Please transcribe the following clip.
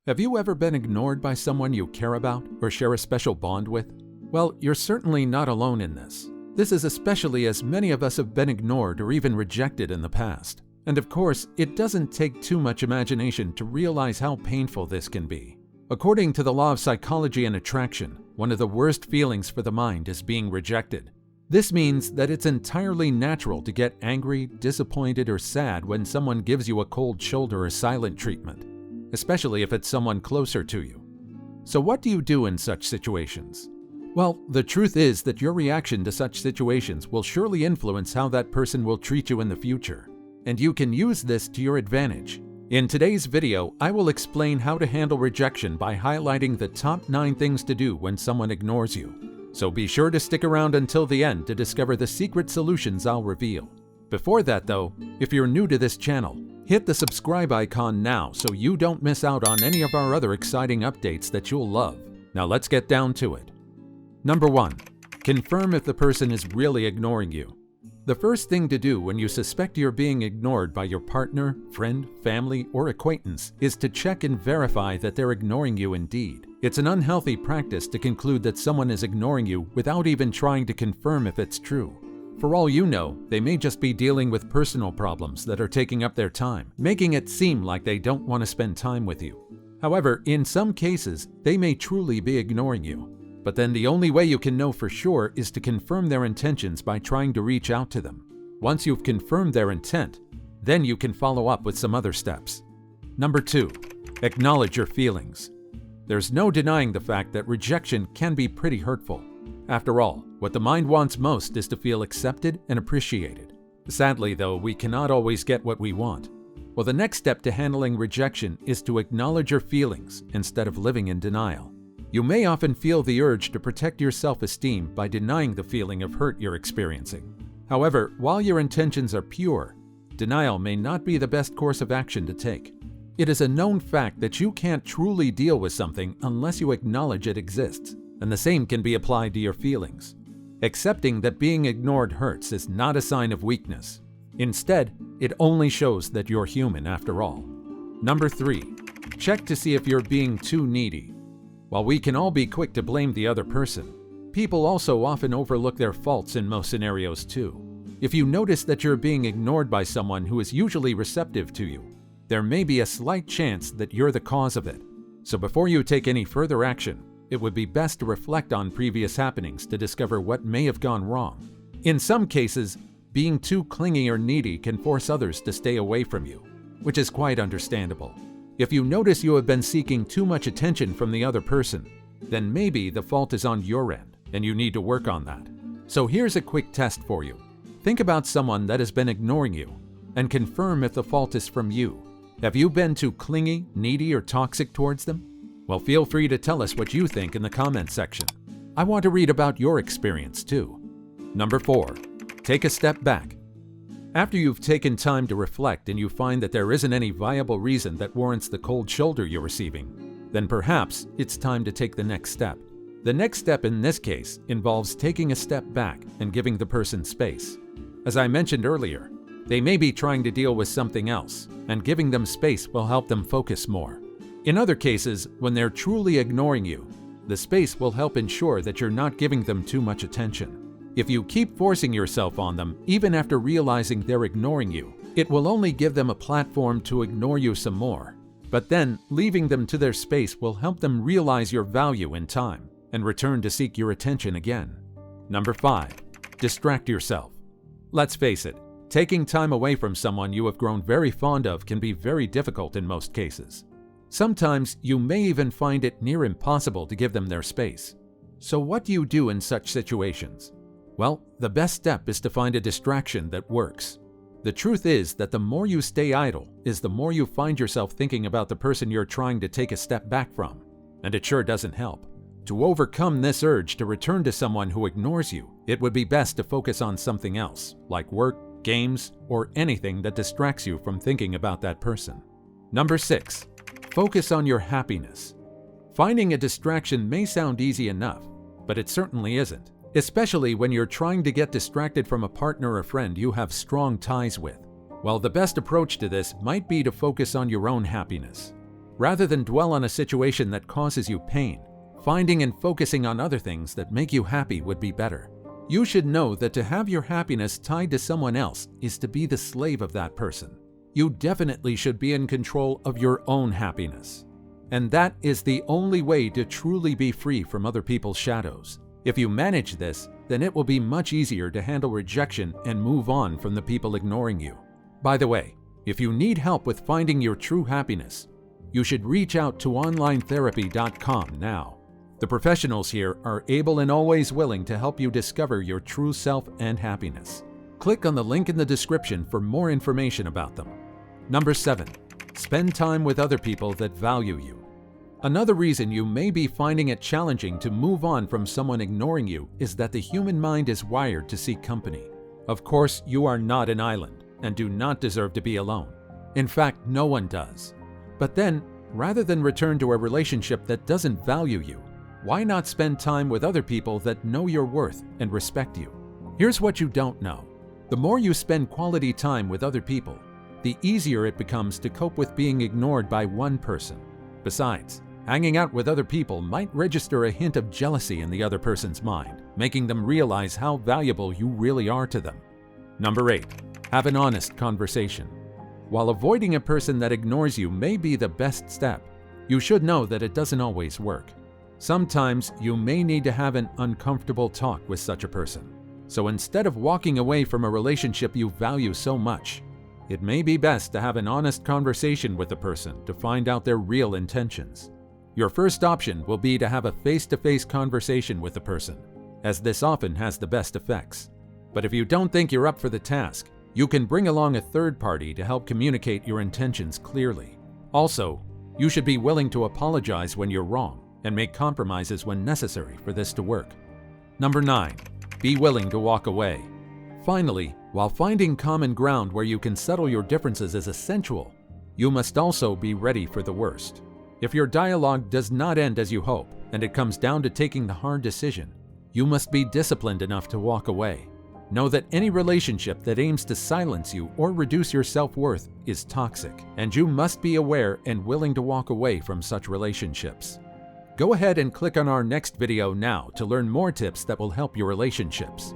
Have you ever been ignored by someone you care about or share a special bond with? Well, you're certainly not alone in this. This is especially as many of us have been ignored or even rejected in the past. And of course, it doesn't take too much imagination to realize how painful this can be. According to the law of psychology and attraction, one of the worst feelings for the mind is being rejected. This means that it's entirely natural to get angry, disappointed, or sad when someone gives you a cold shoulder or silent treatment, especially if it's someone closer to you. So what do you do in such situations? Well, the truth is that your reaction to such situations will surely influence how that person will treat you in the future, and you can use this to your advantage. In today's video, I will explain how to handle rejection by highlighting the top 9 things to do when someone ignores you. So be sure to stick around until the end to discover the secret solutions I'll reveal. Before that though, if you're new to this channel, hit the subscribe icon now so you don't miss out on any of our other exciting updates that you'll love. Now let's get down to it. Number 1. Confirm if the person is really ignoring you. The first thing to do when you suspect you're being ignored by your partner, friend, family, or acquaintance is to check and verify that they're ignoring you indeed. It's an unhealthy practice to conclude that someone is ignoring you without even trying to confirm if it's true. For all you know, they may just be dealing with personal problems that are taking up their time, making it seem like they don't want to spend time with you. However, in some cases, they may truly be ignoring you. But then the only way you can know for sure is to confirm their intentions by trying to reach out to them. Once you've confirmed their intent, then you can follow up with some other steps. Number 2. Acknowledge your feelings. There's no denying the fact that rejection can be pretty hurtful. After all, what the mind wants most is to feel accepted and appreciated. Sadly though, we cannot always get what we want. Well, the next step to handling rejection is to acknowledge your feelings instead of living in denial. You may often feel the urge to protect your self-esteem by denying the feeling of hurt you're experiencing. However, while your intentions are pure, denial may not be the best course of action to take. It is a known fact that you can't truly deal with something unless you acknowledge it exists, and the same can be applied to your feelings. Accepting that being ignored hurts is not a sign of weakness. Instead, it only shows that you're human after all. Number 3. Check to see if you're being too needy. While we can all be quick to blame the other person, people also often overlook their faults in most scenarios too. If you notice that you're being ignored by someone who is usually receptive to you, there may be a slight chance that you're the cause of it. So before you take any further action, it would be best to reflect on previous happenings to discover what may have gone wrong. In some cases, being too clingy or needy can force others to stay away from you, which is quite understandable. If you notice you have been seeking too much attention from the other person, then maybe the fault is on your end and you need to work on that. So here's a quick test for you. Think about someone that has been ignoring you and confirm if the fault is from you. Have you been too clingy, needy, or toxic towards them? Well, feel free to tell us what you think in the comment section. I want to read about your experience too. Number 4. Take a step back. After you've taken time to reflect and you find that there isn't any viable reason that warrants the cold shoulder you're receiving, then perhaps it's time to take the next step. The next step in this case involves taking a step back and giving the person space. As I mentioned earlier, they may be trying to deal with something else, and giving them space will help them focus more. In other cases, when they're truly ignoring you, the space will help ensure that you're not giving them too much attention. If you keep forcing yourself on them, even after realizing they're ignoring you, it will only give them a platform to ignore you some more. But then, leaving them to their space will help them realize your value in time and return to seek your attention again. Number 5. Distract yourself. Let's face it, taking time away from someone you have grown very fond of can be very difficult in most cases. Sometimes you may even find it near impossible to give them their space. So what do you do in such situations? Well, the best step is to find a distraction that works. The truth is that the more you stay idle is the more you find yourself thinking about the person you're trying to take a step back from, and it sure doesn't help. To overcome this urge to return to someone who ignores you, it would be best to focus on something else, like work, games, or anything that distracts you from thinking about that person. Number 6. Focus on your happiness. Finding a distraction may sound easy enough, but it certainly isn't. Especially when you're trying to get distracted from a partner or friend you have strong ties with. Well, the best approach to this might be to focus on your own happiness. Rather than dwell on a situation that causes you pain, finding and focusing on other things that make you happy would be better. You should know that to have your happiness tied to someone else is to be the slave of that person. You definitely should be in control of your own happiness. And that is the only way to truly be free from other people's shadows. If you manage this, then it will be much easier to handle rejection and move on from the people ignoring you. By the way, if you need help with finding your true happiness, you should reach out to onlinetherapy.com now. The professionals here are able and always willing to help you discover your true self and happiness. Click on the link in the description for more information about them. Number 7. Spend time with other people that value you. Another reason you may be finding it challenging to move on from someone ignoring you is that the human mind is wired to seek company. Of course, you are not an island and do not deserve to be alone. In fact, no one does. But then, rather than return to a relationship that doesn't value you, why not spend time with other people that know your worth and respect you? Here's what you don't know. The more you spend quality time with other people, the easier it becomes to cope with being ignored by one person. Besides, hanging out with other people might register a hint of jealousy in the other person's mind, making them realize how valuable you really are to them. Number 8. Have an honest conversation. While avoiding a person that ignores you may be the best step, you should know that it doesn't always work. Sometimes you may need to have an uncomfortable talk with such a person. So instead of walking away from a relationship you value so much, it may be best to have an honest conversation with the person to find out their real intentions. Your first option will be to have a face-to-face conversation with the person, as this often has the best effects. But if you don't think you're up for the task, you can bring along a third party to help communicate your intentions clearly. Also, you should be willing to apologize when you're wrong and make compromises when necessary for this to work. Number 9. Be willing to walk away. Finally, while finding common ground where you can settle your differences is essential, you must also be ready for the worst. If your dialogue does not end as you hope, and it comes down to taking the hard decision, you must be disciplined enough to walk away. Know that any relationship that aims to silence you or reduce your self-worth is toxic, and you must be aware and willing to walk away from such relationships. Go ahead and click on our next video now to learn more tips that will help your relationships.